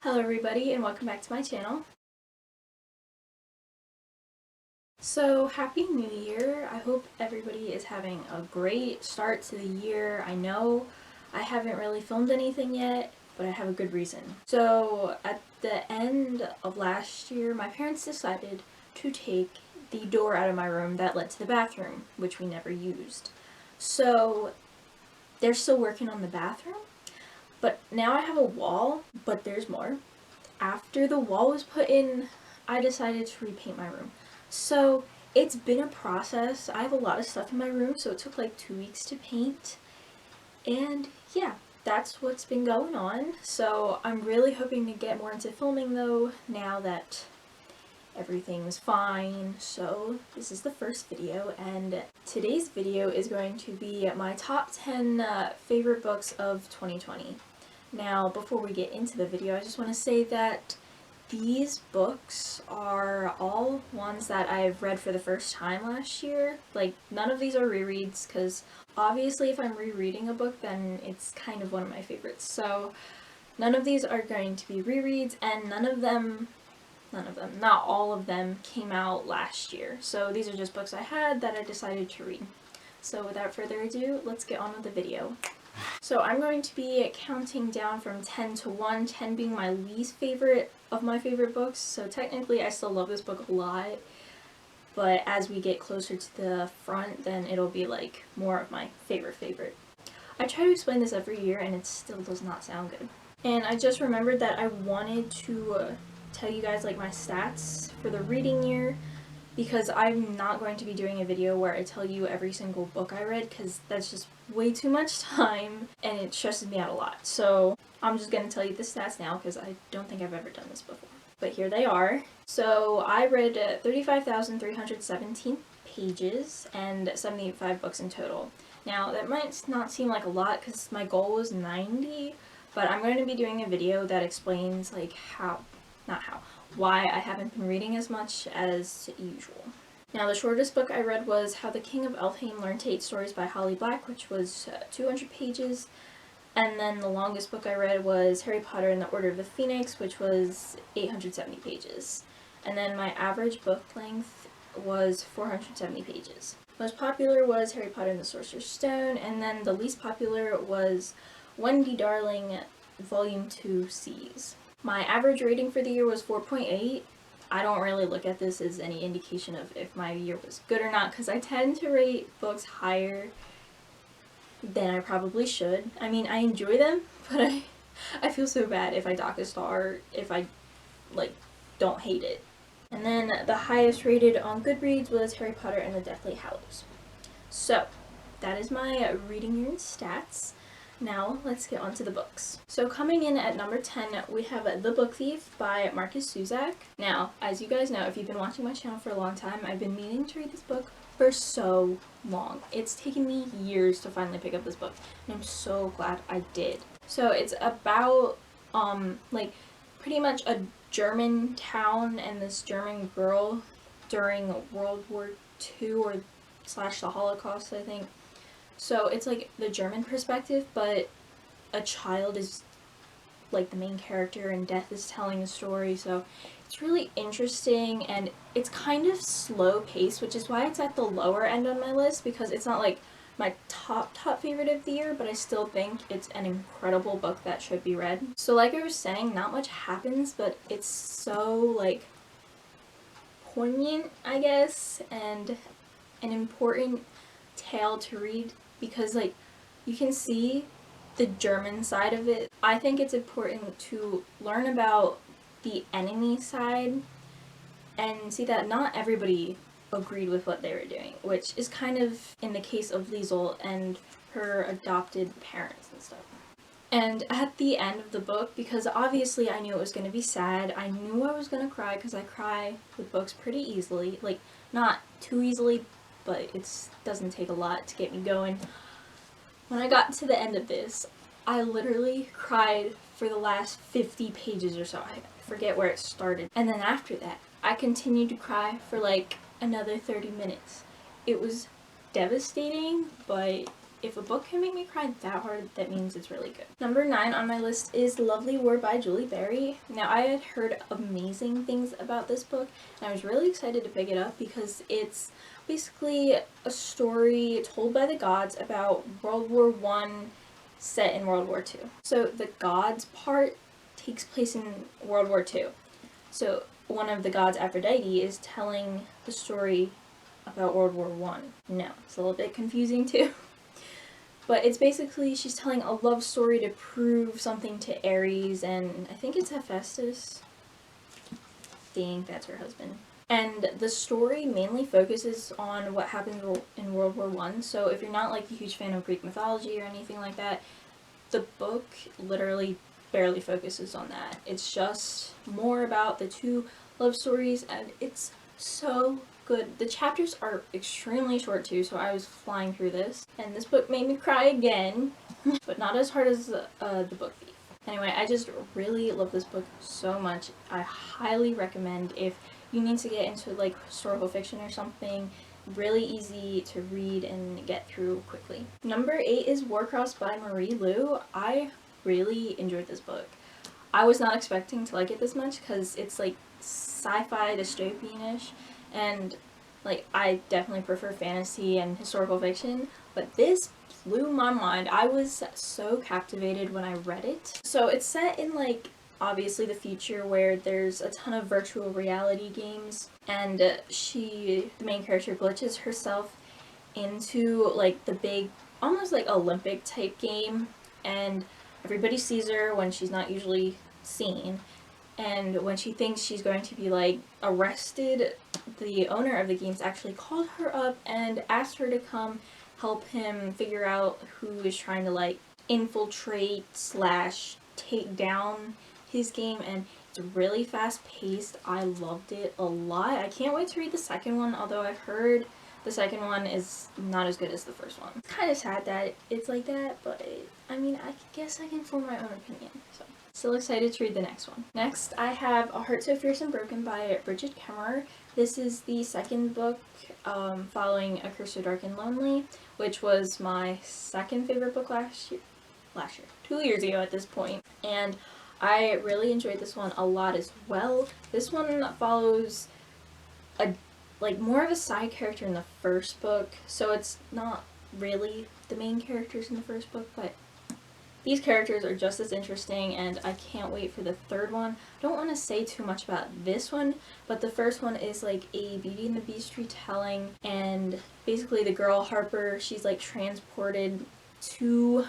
Hello everybody and welcome back to my channel. So happy new year. I hope everybody is having a great start to the year. I know I haven't really filmed anything yet, but I have a good reason. So at the end of last year, my parents decided to take the door out of my room that led to the bathroom, which we never used. So they're still working on the bathroom, but now I have a wall, but there's more. After the wall was put in, I decided to repaint my room. So it's been a process. I have a lot of stuff in my room, so it took like 2 weeks to paint. And yeah, that's what's been going on. So I'm really hoping to get more into filming though, now that everything's fine. So this is the first video, and today's video is going to be my top 10 favorite books of 2020. Now, before we get into the video, I just want to say that these books are all ones that I've read for the first time last year. Like, none of these are rereads, because obviously if I'm rereading a book, then it's kind of one of my favorites. So, none of these are going to be rereads, and not all of them came out last year. So these are just books I had that I decided to read. So without further ado, let's get on with the video. So I'm going to be counting down from 10 to 1, 10 being my least favorite of my favorite books. So technically I still love this book a lot, but as we get closer to the front, then it'll be like more of my favorite. I try to explain this every year and it still does not sound good. And I just remembered that I wanted to tell you guys like my stats for the reading year, because I'm not going to be doing a video where I tell you every single book I read, because that's just way too much time and it stresses me out a lot. So I'm just going to tell you the stats now, because I don't think I've ever done this before. But here they are. So I read 35,317 pages and 75 books in total. Now that might not seem like a lot because my goal was 90, but I'm going to be doing a video that explains like why I haven't been reading as much as usual. Now, the shortest book I read was How the King of Elfhame Learned to Hate Stories by Holly Black, which was 200 pages. And then the longest book I read was Harry Potter and the Order of the Phoenix, which was 870 pages. And then my average book length was 470 pages. Most popular was Harry Potter and the Sorcerer's Stone, and then the least popular was Wendy Darling Volume 2 C's. My average rating for the year was 4.8. I don't really look at this as any indication of if my year was good or not, because I tend to rate books higher than I probably should. I mean, I enjoy them, but I feel so bad if I dock a star if I, like, don't hate it. And then the highest rated on Goodreads was Harry Potter and the Deathly Hallows. So, that is my reading year stats. Now, let's get on to the books. So coming in at number 10, we have The Book Thief by Marcus Zusak. Now, as you guys know, if you've been watching my channel for a long time, I've been meaning to read this book for so long. It's taken me years to finally pick up this book, and I'm so glad I did. So it's about, like, pretty much a German town and this German girl during World War II or / the Holocaust, I think. So it's like the German perspective, but a child is like the main character and Death is telling the story. So it's really interesting, and it's kind of slow paced, which is why it's at the lower end on my list, because it's not like my top favorite of the year, but I still think it's an incredible book that should be read. So like I was saying, not much happens, but it's so like poignant, I guess, and an important tale to read, because like you can see the German side of it. I think it's important to learn about the enemy side and see that not everybody agreed with what they were doing, which is kind of in the case of Liesel and her adopted parents and stuff. And at the end of the book, because obviously I knew it was going to be sad, I knew I was going to cry, because I cry with books pretty easily, like not too easily, but it doesn't take a lot to get me going. When I got to the end of this, I literally cried for the last 50 pages or so. I forget where it started. And then after that, I continued to cry for like another 30 minutes. It was devastating, but if a book can make me cry that hard, that means it's really good. Number 9 on my list is Lovely War by Julie Berry. Now, I had heard amazing things about this book, and I was really excited to pick it up because it's basically a story told by the gods about World War I set in World War II. So the gods part takes place in World War II. So one of the gods, Aphrodite, is telling the story about World War I. No, it's a little bit confusing too. But it's basically, she's telling a love story to prove something to Ares, and I think it's Hephaestus. I think that's her husband. And the story mainly focuses on what happened in World War I. So if you're not like a huge fan of Greek mythology or anything like that, the book literally barely focuses on that. It's just more about the two love stories, and it's so good. The chapters are extremely short too, so I was flying through this. And this book made me cry again, but not as hard as the book Thief. Anyway, I just really love this book so much. I highly recommend if you need to get into like historical fiction or something. Really easy to read and get through quickly. Number 8 is Warcross by Marie Lu. I really enjoyed this book. I was not expecting to like it this much because it's like sci-fi dystopian-ish, and like I definitely prefer fantasy and historical fiction, but this blew my mind. I was so captivated when I read it. So it's set in like obviously the future where there's a ton of virtual reality games, and the main character glitches herself into like the big, almost like Olympic type game, and everybody sees her when she's not usually seen. And when she thinks she's going to be like arrested, the owner of the games actually called her up and asked her to come help him figure out who is trying to like infiltrate / take down his game. And it's really fast paced. I loved it a lot. I can't wait to read the second one, although I've heard the second one is not as good as the first one. It's kind of sad that it's like that, but I mean, I guess I can form my own opinion. So still excited to read the next one. Next, I have A Heart So Fierce and Broken by Bridget Kemmerer. This is the second book following A Curse So Dark and Lonely, which was my second favorite book last year, 2 years ago at this point. And I really enjoyed this one a lot as well. This one follows like more of a side character in the first book, so it's not really the main characters in the first book, but these characters are just as interesting, and I can't wait for the third one. I don't want to say too much about this one, but the first one is like a Beauty and the Beast retelling, and basically the girl Harper, she's like transported to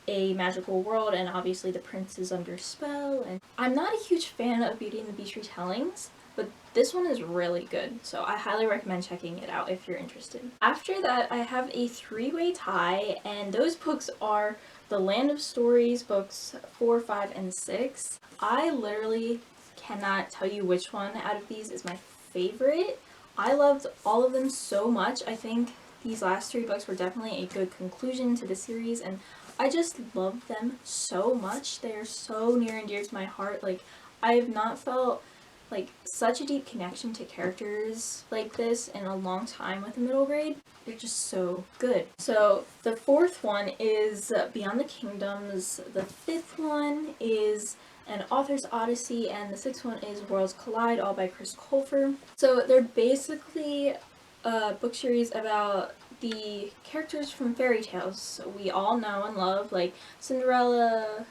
a magical world, and obviously the prince is under spell. And I'm not a huge fan of Beauty and the Beast retellings, but this one is really good, so I highly recommend checking it out if you're interested. After that, I have a 3-way tie, and those books are the Land of Stories books 4, 5, and 6. I literally cannot tell you which one out of these is my favorite. I loved all of them so much. I think these last 3 books were definitely a good conclusion to the series, and I just love them so much. They are so near and dear to my heart. Like, I have not felt like such a deep connection to characters like this in a long time with the middle grade. They're just so good. So the 4th one is Beyond the Kingdoms, the 5th one is An Author's Odyssey, and the 6th one is Worlds Collide, all by Chris Colfer. So they're basically a book series about the characters from fairy tales we all know and love, like Cinderella,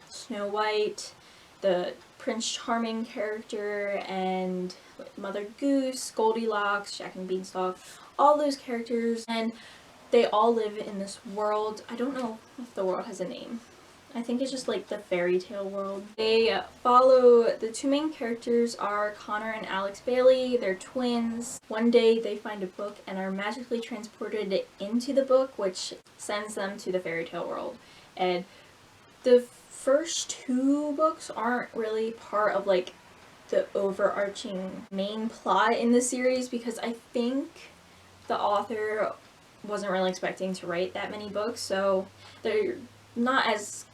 Snow White, the Prince Charming character, and Mother Goose, Goldilocks, Jack and Beanstalk, all those characters, and they all live in this world. I don't know if the world has a name. I think it's just like the fairy tale world. They follow, the 2 main characters are Connor and Alex Bailey. They're twins. One day they find a book and are magically transported into the book, which sends them to the fairy tale world. And the first 2 books aren't really part of like the overarching main plot in the series, because I think the author wasn't really expecting to write that many books, so they're not as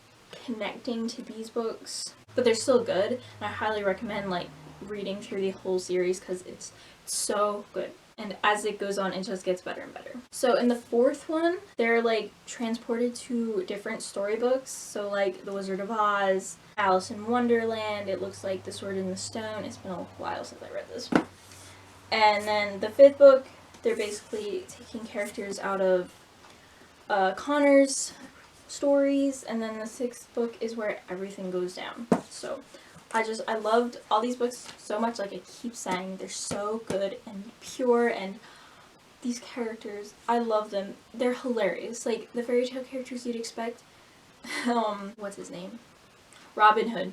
connecting to these books, but they're still good, and I highly recommend like reading through the whole series because it's so good. And as it goes on, it just gets better and better. So in the fourth one, they're like transported to different storybooks. So like The Wizard of Oz, Alice in Wonderland, it looks like The Sword in the Stone. It's been a while since I read this. And then the fifth book, they're basically taking characters out of Connor's stories, and then the sixth book is where everything goes down. So I loved all these books so much. Like I keep saying, they're so good and pure, and these characters, I love them. They're hilarious. Like the fairy tale characters you'd expect. What's his name? Robin Hood.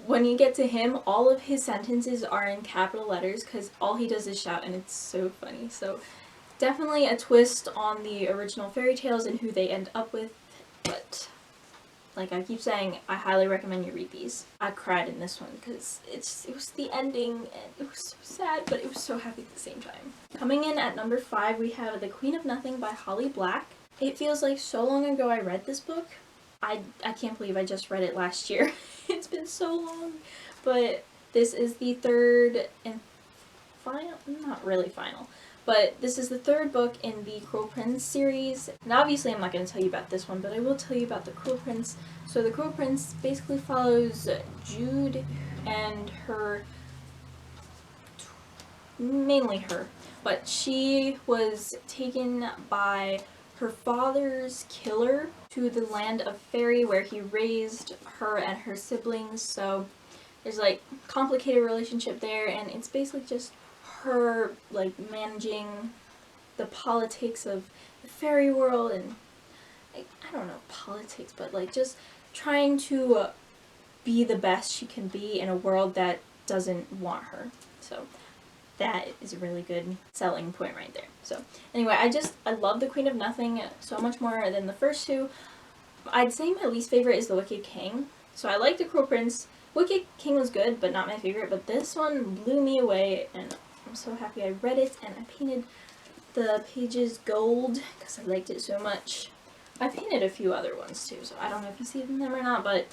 When you get to him, all of his sentences are in capital letters because all he does is shout, and it's so funny. So definitely a twist on the original fairy tales and who they end up with, but like I keep saying, I highly recommend you read these. I cried in this one because it was the ending, and it was so sad, but it was so happy at the same time. Coming in at number 5, we have The Queen of Nothing by Holly Black. It feels like so long ago I read this book. I can't believe I just read it last year. It's been so long. But this is the third and final, not really final, but this is the third book in the Cruel Prince series. And obviously I'm not going to tell you about this one, but I will tell you about the Cruel Prince. So the Cruel Prince basically follows Jude and her, mainly her, but she was taken by her father's killer to the land of fairy where he raised her and her siblings. So there's like complicated relationship there, and it's basically just her like managing the politics of the fairy world, and like, I don't know politics, but like just trying to be the best she can be in a world that doesn't want her. So that is a really good selling point right there. So anyway, I love The Queen of Nothing so much more than the first two. I'd say my least favorite is The Wicked King. So I like The Cruel Prince. Wicked King was good, but not my favorite. But this one blew me away, and I'm so happy I read it, and I painted the pages gold because I liked it so much. I painted a few other ones too, so I don't know if you see them or not, but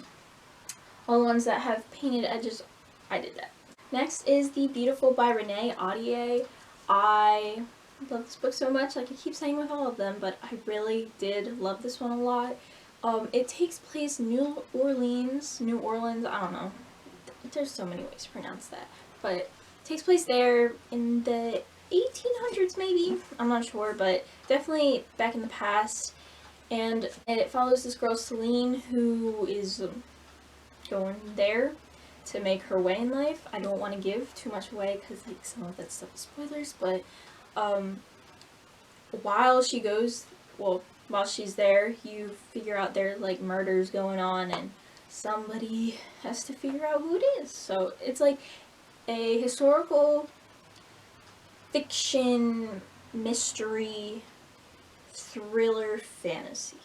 all the ones that have painted edges, I did that. Next is The Beautiful by Renee Audier. I love this book so much, like I keep saying with all of them, but I really did love this one a lot. It takes place New Orleans, I don't know. There's so many ways to pronounce that. But it takes place there in the 1800s maybe? I'm not sure, but definitely back in the past. And it follows this girl Celine who is going there to make her way in life. I don't want to give too much away because like some of that stuff is spoilers, but while she's there, you figure out there are like murders going on, and somebody has to figure out who it is. So it's like a historical fiction mystery thriller fantasy.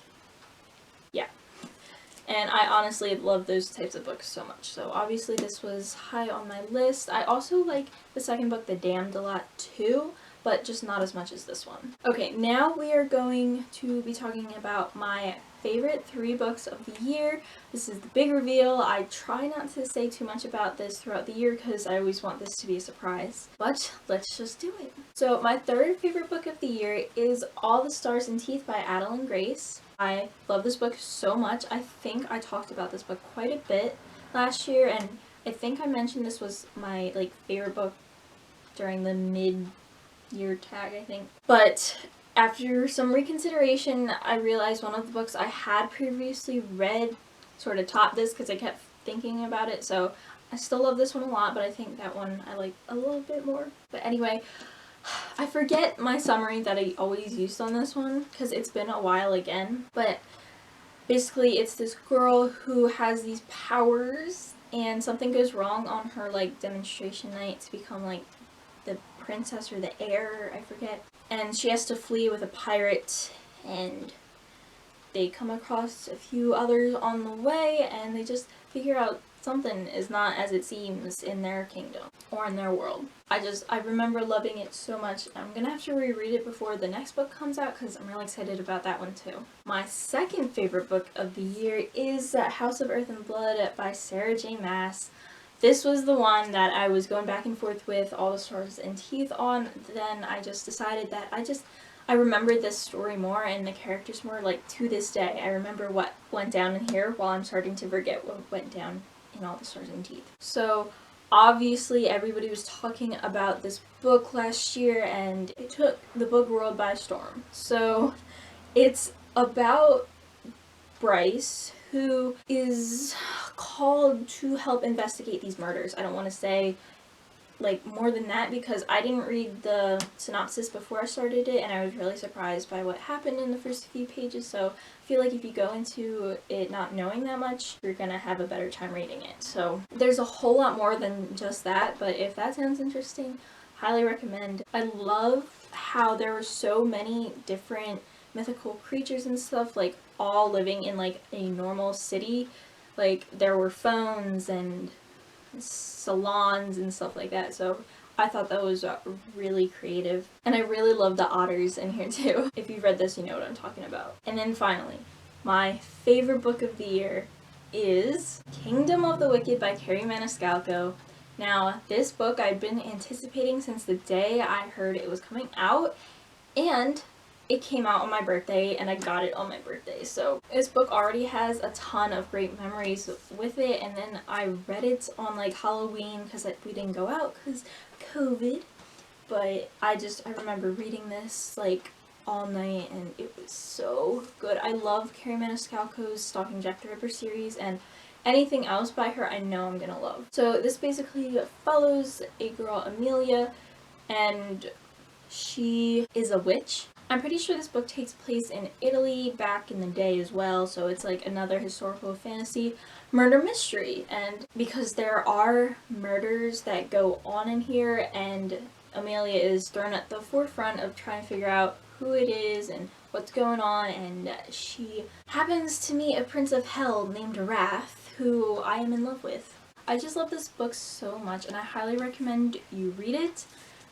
Yeah. And I honestly love those types of books so much. So obviously this was high on my list. I also like the second book, The Damned, a lot too, but just not as much as this one. Okay, now we are going to be talking about my favorite 3 books of the year. This is the big reveal. I try not to say too much about this throughout the year because I always want this to be a surprise. But let's just do it. So my third favorite book of the year is All the Stars and Teeth by Adeline Grace. I love this book so much. I think I talked about this book quite a bit last year, and I think I mentioned this was my like favorite book during the mid-year tag, I think. But after some reconsideration, I realized one of the books I had previously read sort of topped this because I kept thinking about it. So I still love this one a lot, but I think that one I like a little bit more. But anyway, I forget my summary that I always used on this one because it's been a while again. But basically it's this girl who has these powers, and something goes wrong on her like demonstration night to become like the princess or the heir, I forget. And she has to flee with a pirate, and they come across a few others on the way, and they just figure out something is not as it seems in their kingdom or in their world. I remember loving it so much. I'm gonna have to reread it before the next book comes out because I'm really excited about that one too. My second favorite book of the year is House of Earth and Blood by Sarah J. Maas. this was the one that I was going back and forth with all the stars and teeth on. Then I just decided that I remembered this story more and the characters more, like, to this day. I remember what went down in here while I'm starting to forget what went down in all the stars and teeth. So obviously everybody was talking about this book last year and it took the book world by storm. So it's about Bryce, who is called to help investigate these murders. I don't want to say like more than that because I didn't read the synopsis before I started it and I was really surprised by what happened in the first few pages, so I feel like if you go into it not knowing that much, you're gonna have a better time reading it. So there's a whole lot more than just that, but if that sounds interesting, highly recommend. I love how there were so many different mythical creatures and stuff, like all living in like a normal city. Like there were phones and salons and stuff like that, so I thought that was really creative. And I really love the otters in here too. If you've read this, you know what I'm talking about. And then finally, my favorite book of the year is Kingdom of the Wicked by Carrie Maniscalco. Now, this book I've been anticipating since the day I heard it was coming out, and it came out on my birthday and I got it on my birthday. So this book already has a ton of great memories with it, and then I read it on like Halloween because we didn't go out because COVID, but I remember reading this like all night and it was so good. I love Carrie Maniscalco's Stalking Jack the Ripper series, and anything else by her I know I'm gonna love. So this basically follows a girl, Amelia, and she is a witch. I'm pretty sure this book takes place in Italy back in the day as well, so it's like another historical fantasy murder mystery. And because there are murders that go on in here, and Amelia is thrown at the forefront of trying to figure out who it is and what's going on, and she happens to meet a prince of hell named Wrath, who I am in love with. I just love this book so much, and I highly recommend you read it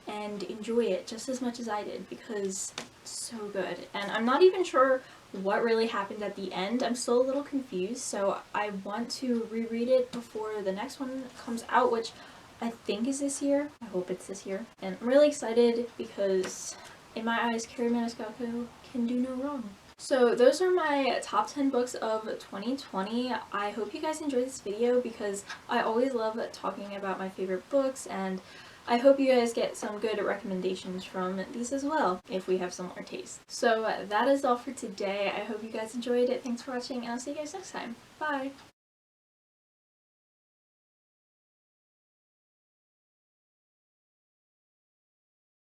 and enjoy it just as much as I did because it's so good. And I'm not even sure what really happened at the end. I'm still a little confused, so I want to reread it before the next one comes out, which I think is this year. I hope it's this year. And I'm really excited because in my eyes, Carrie Maniscalco can do no wrong. So those are my top 10 books of 2020. I hope you guys enjoyed this video because I always love talking about my favorite books, and I hope you guys get some good recommendations from these as well, if we have similar tastes. So that is all for today. I hope you guys enjoyed it. Thanks for watching, and I'll see you guys next time. Bye!